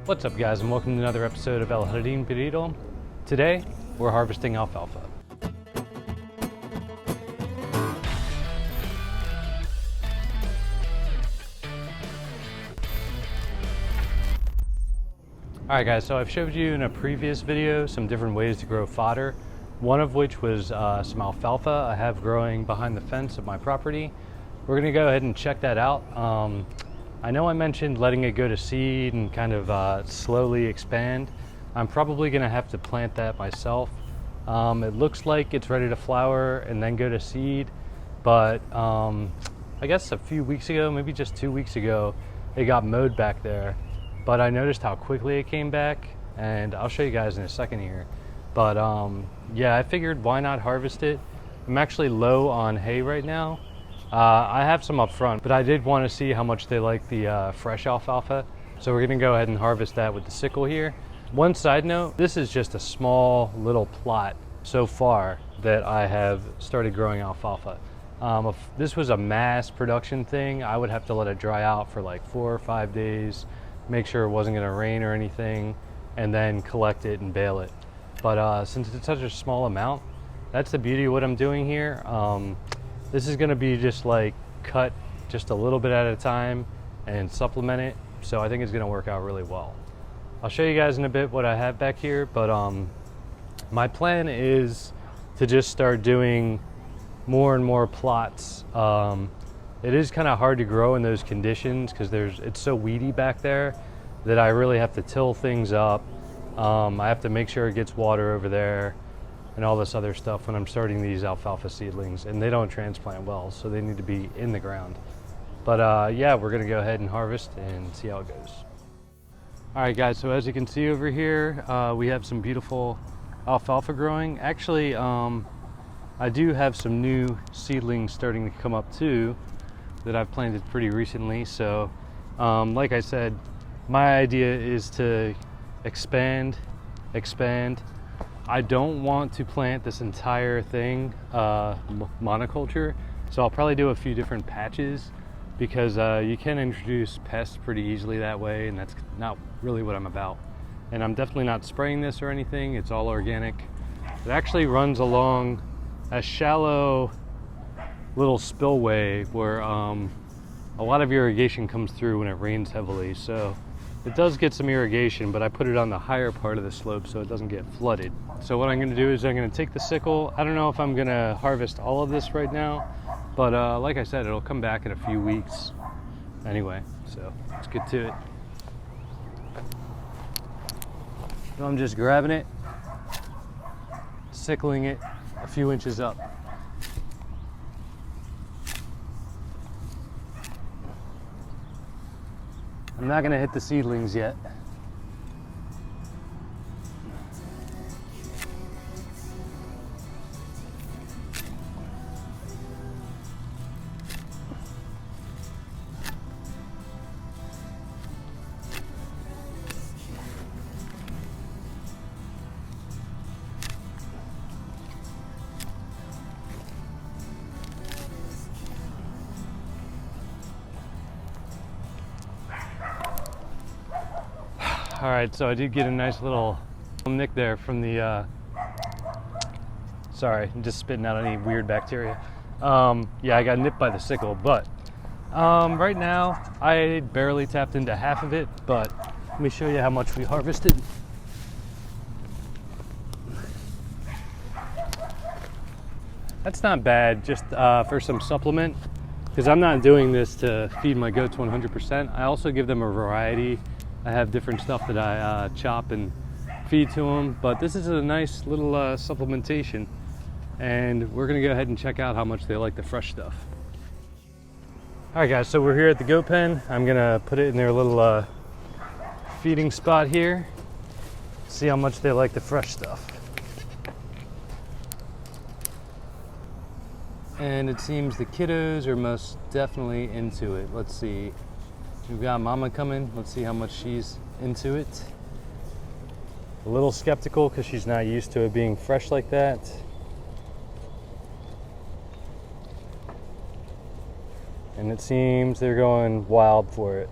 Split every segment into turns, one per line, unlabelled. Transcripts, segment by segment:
What's up, guys, and welcome to another episode of El Jardín Perdido. Today, we're harvesting alfalfa. Alright guys, so I've showed you in a previous video some different ways to grow fodder, one of which was some alfalfa I have growing behind the fence of my property. We're going to go ahead and check that out. I know I mentioned letting it go to seed and kind of slowly expand. I'm probably going to have to plant that myself. It looks like it's ready to flower and then go to seed, but I guess a few weeks ago, maybe just 2 weeks ago, it got mowed back there. But I noticed how quickly it came back, and I'll show you guys in a second here. But yeah, I figured why not harvest it. I'm actually low on hay right now. I have some up front, but I did want to see how much they like the fresh alfalfa. So we're gonna go ahead and harvest that with the sickle here. One side note, this is just a small little plot so far that I have started growing alfalfa. If this was a mass production thing, I would have to let it dry out for like 4 or 5 days, make sure it wasn't going to rain or anything, and then collect it and bale it. But since it's such a small amount, that's the beauty of what I'm doing here. This is going to be just like cut just a little bit at a time and supplement it, so I think it's going to work out really well. I'll show you guys in a bit what I have back here, but my plan is to just start doing more and more plots. It is kind of hard to grow in those conditions because it's so weedy back there that I really have to till things up. I have to make sure it gets water over there and all this other stuff when I'm starting these alfalfa seedlings, and they don't transplant well, so they need to be in the ground. But yeah, we're gonna go ahead and harvest and see how it goes. All right guys, so as you can see over here, we have some beautiful alfalfa growing. Actually, I do have some new seedlings starting to come up too that I've planted pretty recently. So like I said, my idea is to expand. I don't want to plant this entire thing monoculture, so I'll probably do a few different patches because you can introduce pests pretty easily that way, and that's not really what I'm about. And I'm definitely not spraying this or anything. It's all organic. It actually runs along a shallow little spillway where a lot of irrigation comes through when it rains heavily, so it does get some irrigation, but I put it on the higher part of the slope so it doesn't get flooded. So what I'm going to do is I'm going to take the sickle. I don't know if I'm going to harvest all of this right now, but like I said, it'll come back in a few weeks anyway, so let's get to it. So I'm just grabbing it, sickling it a few inches up. I'm not going to hit the seedlings yet. All right, so I did get a nice little nick there from the, sorry, I'm just spitting out any weird bacteria. Yeah, I got nipped by the sickle, but right now I barely tapped into half of it, but let me show you how much we harvested. That's not bad, just for some supplement, because I'm not doing this to feed my goats 100%. I also give them a variety. I have different stuff that I chop and feed to them, but this is a nice little supplementation, and we're gonna go ahead and check out how much they like the fresh stuff. All right guys, so we're here at the goat pen. I'm gonna put it in their little feeding spot here, see how much they like the fresh stuff. And it seems the kiddos are most definitely into it. Let's see. We've got Mama coming. Let's see how much she's into it. A little skeptical because she's not used to it being fresh like that. And it seems they're going wild for it.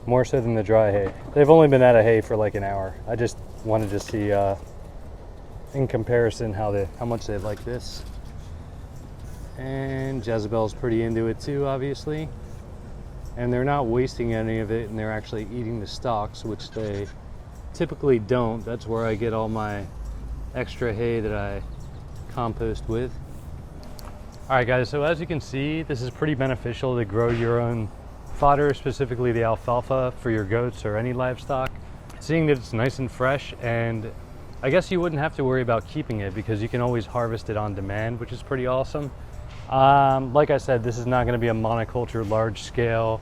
more so than the dry hay. They've only been out of hay for like an hour. I just wanted to see in comparison how much they like this. And Jezebel's pretty into it too, obviously. And they're not wasting any of it, and they're actually eating the stalks, which they typically don't. That's where I get all my extra hay that I compost with. All right, guys, so as you can see, this is pretty beneficial to grow your own fodder, specifically the alfalfa for your goats or any livestock. Seeing that it's nice and fresh, and I guess you wouldn't have to worry about keeping it because you can always harvest it on demand, which is pretty awesome. Like I said, this is not going to be a monoculture, large-scale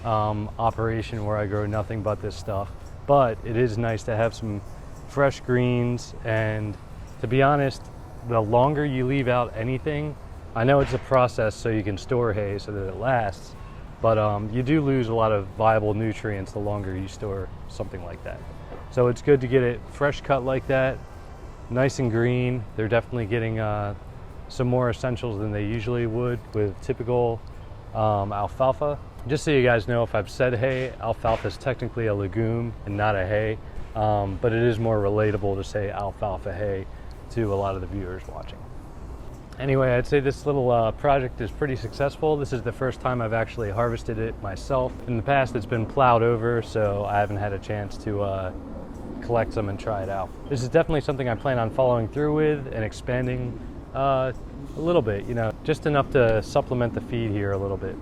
operation where I grow nothing but this stuff. But it is nice to have some fresh greens, and to be honest, the longer you leave out anything, I know it's a process so you can store hay so that it lasts, but you do lose a lot of viable nutrients the longer you store something like that. So it's good to get it fresh cut like that, nice and green. They're definitely getting some more essentials than they usually would with typical alfalfa. Just so you guys know, if I've said hay, alfalfa is technically a legume and not a hay, but it is more relatable to say alfalfa hay to a lot of the viewers watching. Anyway, I'd say this little project is pretty successful. This is the first time I've actually harvested it myself. In the past, it's been plowed over, so I haven't had a chance to collect some and try it out. This is definitely something I plan on following through with and expanding a little bit, you know, just enough to supplement the feed here a little bit.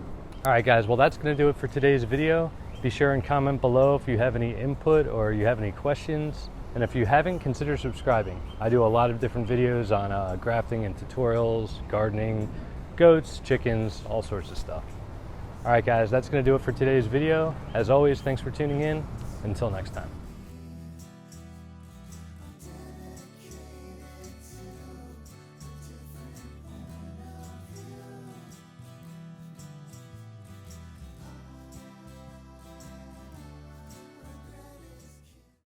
All right, guys, well, that's going to do it for today's video. Be sure and comment below if you have any input or you have any questions. And if you haven't, consider subscribing. I do a lot of different videos on grafting and tutorials, gardening, goats, chickens, all sorts of stuff. All right, guys, that's going to do it for today's video. As always, thanks for tuning in. Until next time.